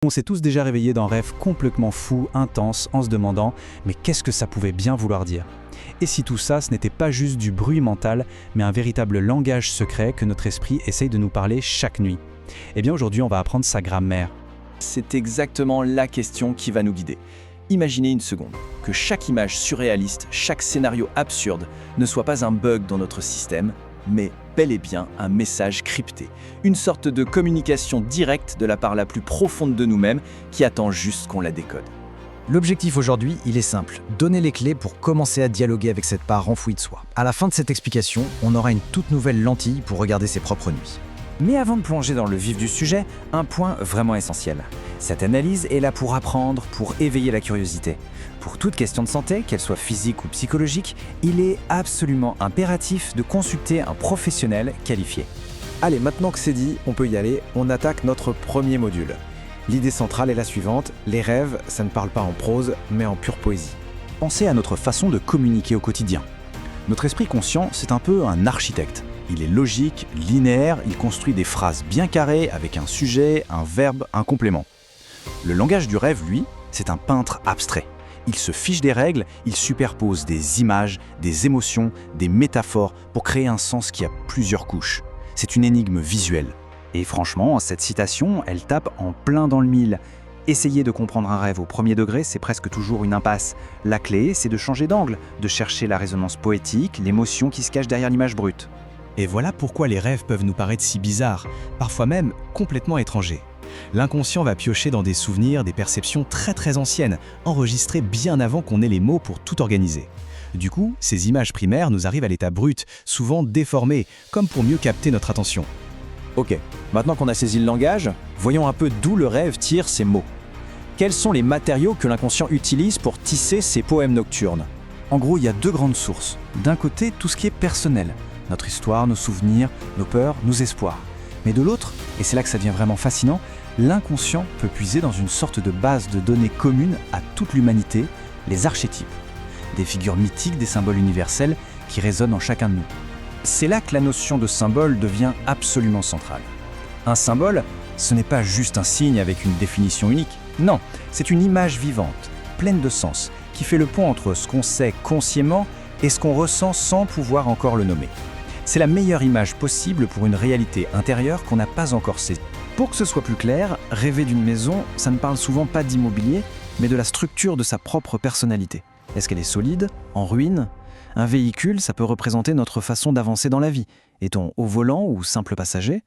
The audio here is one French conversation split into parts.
On s'est tous déjà réveillés d'un rêve complètement fou, intense, en se demandant « mais qu'est-ce que ça pouvait bien vouloir dire ?» Et si tout ça, ce n'était pas juste du bruit mental, mais un véritable langage secret que notre esprit essaye de nous parler chaque nuit. Eh bien aujourd'hui, on va apprendre sa grammaire. C'est exactement la question qui va nous guider. Imaginez une seconde, que chaque image surréaliste, chaque scénario absurde ne soit pas un bug dans notre système, mais bel et bien un message crypté, une sorte de communication directe de la part la plus profonde de nous-mêmes qui attend juste qu'on la décode. L'objectif aujourd'hui, il est simple, donner les clés pour commencer à dialoguer avec cette part enfouie de soi. À la fin de cette explication, on aura une toute nouvelle lentille pour regarder ses propres nuits. Mais avant de plonger dans le vif du sujet, un point vraiment essentiel. Cette analyse est là pour apprendre, pour éveiller la curiosité. Pour toute question de santé, qu'elle soit physique ou psychologique, il est absolument impératif de consulter un professionnel qualifié. Allez, maintenant que c'est dit, on peut y aller, on attaque notre premier module. L'idée centrale est la suivante, les rêves, ça ne parle pas en prose, mais en pure poésie. Pensez à notre façon de communiquer au quotidien. Notre esprit conscient, c'est un peu un architecte. Il est logique, linéaire, il construit des phrases bien carrées avec un sujet, un verbe, un complément. Le langage du rêve, lui, c'est un peintre abstrait. Il se fiche des règles, il superpose des images, des émotions, des métaphores pour créer un sens qui a plusieurs couches. C'est une énigme visuelle. Et franchement, cette citation, elle tape en plein dans le mille. Essayer de comprendre un rêve au premier degré, c'est presque toujours une impasse. La clé, c'est de changer d'angle, de chercher la résonance poétique, l'émotion qui se cache derrière l'image brute. Et voilà pourquoi les rêves peuvent nous paraître si bizarres, parfois même complètement étrangers. L'inconscient va piocher dans des souvenirs, des perceptions très anciennes, enregistrées bien avant qu'on ait les mots pour tout organiser. Du coup, ces images primaires nous arrivent à l'état brut, souvent déformées, comme pour mieux capter notre attention. Ok, maintenant qu'on a saisi le langage, voyons un peu d'où le rêve tire ses mots. Quels sont les matériaux que l'inconscient utilise pour tisser ses poèmes nocturnes? En gros, il y a deux grandes sources. D'un côté, tout ce qui est personnel. Notre histoire, nos souvenirs, nos peurs, nos espoirs. Mais de l'autre, et c'est là que ça devient vraiment fascinant, l'inconscient peut puiser dans une sorte de base de données commune à toute l'humanité, les archétypes. Des figures mythiques, des symboles universels qui résonnent en chacun de nous. C'est là que la notion de symbole devient absolument centrale. Un symbole, ce n'est pas juste un signe avec une définition unique. Non, c'est une image vivante, pleine de sens, qui fait le pont entre ce qu'on sait consciemment et ce qu'on ressent sans pouvoir encore le nommer. C'est la meilleure image possible pour une réalité intérieure qu'on n'a pas encore saisie. Pour que ce soit plus clair, rêver d'une maison, ça ne parle souvent pas d'immobilier, mais de la structure de sa propre personnalité. Est-ce qu'elle est solide, en ruine? Un véhicule, ça peut représenter notre façon d'avancer dans la vie. Est-on au volant ou simple passager?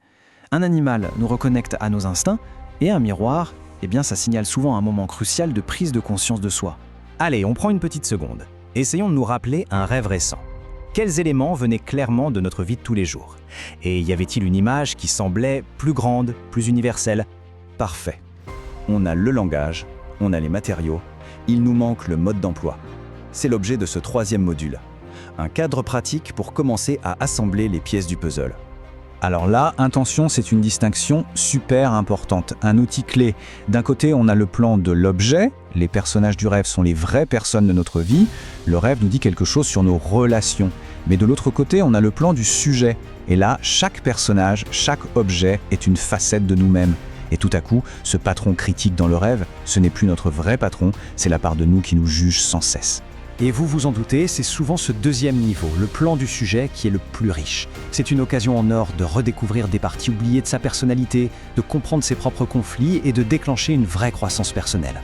Un animal nous reconnecte à nos instincts, et un miroir, eh bien ça signale souvent un moment crucial de prise de conscience de soi. Allez, on prend une petite seconde. Essayons de nous rappeler un rêve récent. Quels éléments venaient clairement de notre vie de tous les jours? Et y avait-il une image qui semblait plus grande, plus universelle? Parfait. On a le langage, on a les matériaux, il nous manque le mode d'emploi. C'est l'objet de ce troisième module. Un cadre pratique pour commencer à assembler les pièces du puzzle. Alors là, intention, c'est une distinction super importante, un outil clé. D'un côté, on a le plan de l'objet, les personnages du rêve sont les vraies personnes de notre vie, le rêve nous dit quelque chose sur nos relations. Mais de l'autre côté, on a le plan du sujet, et là, chaque personnage, chaque objet est une facette de nous-mêmes. Et tout à coup, ce patron critique dans le rêve, ce n'est plus notre vrai patron, c'est la part de nous qui nous juge sans cesse. Et vous vous en doutez, c'est souvent ce deuxième niveau, le plan du sujet, qui est le plus riche. C'est une occasion en or de redécouvrir des parties oubliées de sa personnalité, de comprendre ses propres conflits et de déclencher une vraie croissance personnelle.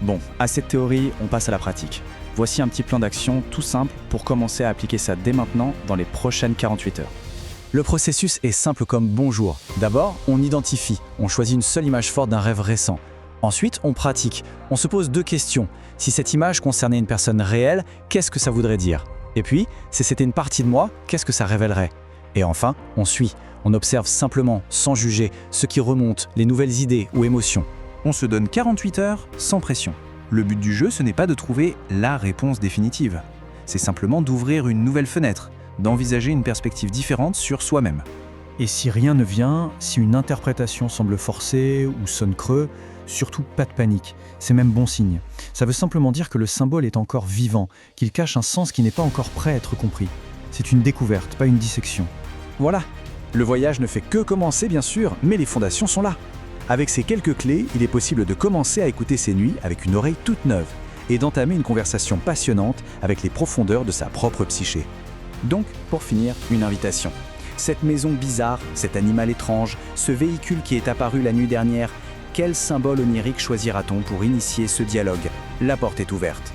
Bon, à cette théorie, on passe à la pratique. Voici un petit plan d'action tout simple pour commencer à appliquer ça dès maintenant dans les prochaines 48 heures. Le processus est simple comme bonjour. D'abord, on identifie, on choisit une seule image forte d'un rêve récent. Ensuite, on pratique, on se pose deux questions. Si cette image concernait une personne réelle, qu'est-ce que ça voudrait dire? Et puis, si c'était une partie de moi, qu'est-ce que ça révélerait? Et enfin, on suit, on observe simplement, sans juger, ce qui remonte, les nouvelles idées ou émotions. On se donne 48 heures sans pression. Le but du jeu, ce n'est pas de trouver la réponse définitive. C'est simplement d'ouvrir une nouvelle fenêtre, d'envisager une perspective différente sur soi-même. Et si rien ne vient, si une interprétation semble forcée ou sonne creux, surtout pas de panique, c'est même bon signe. Ça veut simplement dire que le symbole est encore vivant, qu'il cache un sens qui n'est pas encore prêt à être compris. C'est une découverte, pas une dissection. Voilà, le voyage ne fait que commencer bien sûr, mais les fondations sont là. Avec ces quelques clés, il est possible de commencer à écouter ces nuits avec une oreille toute neuve et d'entamer une conversation passionnante avec les profondeurs de sa propre psyché. Donc, pour finir, une invitation. Cette maison bizarre, cet animal étrange, ce véhicule qui est apparu la nuit dernière, quel symbole onirique choisira-t-on pour initier ce dialogue? La porte est ouverte.